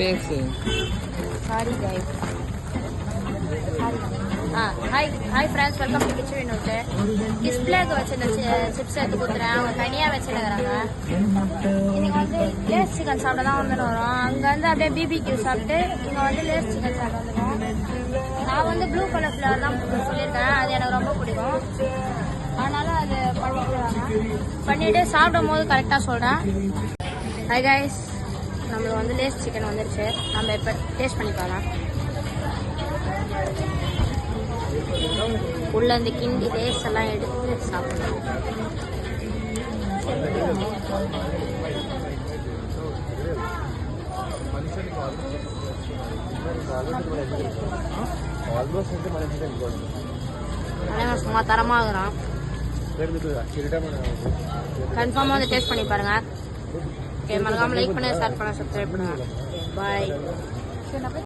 பேசு. Sorry guys. Hi friends, welcome to kitchen Vinod. டிஸ்பிளேக்கு வச்சு இந்த சிப்ஸ் எடுத்து கொடுத்துறேன். அவங்க தனியாக வச்சுருக்கிறாங்க. இன்னைக்கு வந்து லேஸ் சிக்கன் சாப்பிட தான் வந்துட்டு வரோம். அங்கே வந்து அப்படியே பிபிக்யூ சாப்பிட்டு இங்கே வந்து லேஸ் சிக்கன் சாப்பிட வந்துடும். நான் வந்து ப்ளூ கலர் ஃப்ளவர் தான் சொல்லியிருக்கேன். அது எனக்கு ரொம்ப பிடிக்கும். அதனால அது பண்ணிட்டு சாப்பிடும் போது கரெக்டாக சொல்கிறேன். ஹாய் கைஸ், நம்மளுக்கு வந்து லேஸ் சிக்கன் வந்துருச்சு. நம்ம இப்போ டேஸ்ட் பண்ணி பார்க்கலாம். உள்ள இந்த கிண்டி லேஸ் எல்லாம் எடுத்து சாப்பிடலாம். சும்மா தரமாக இருக்கிறான். கன்ஃபார்மாக வந்து டேஸ்ட் பண்ணி பாருங்க. மறக்காம லைக் பண்ண, ஷேர் பண்ண, சப்ஸ்கிரைப் பண்ணுங்க. பாய்.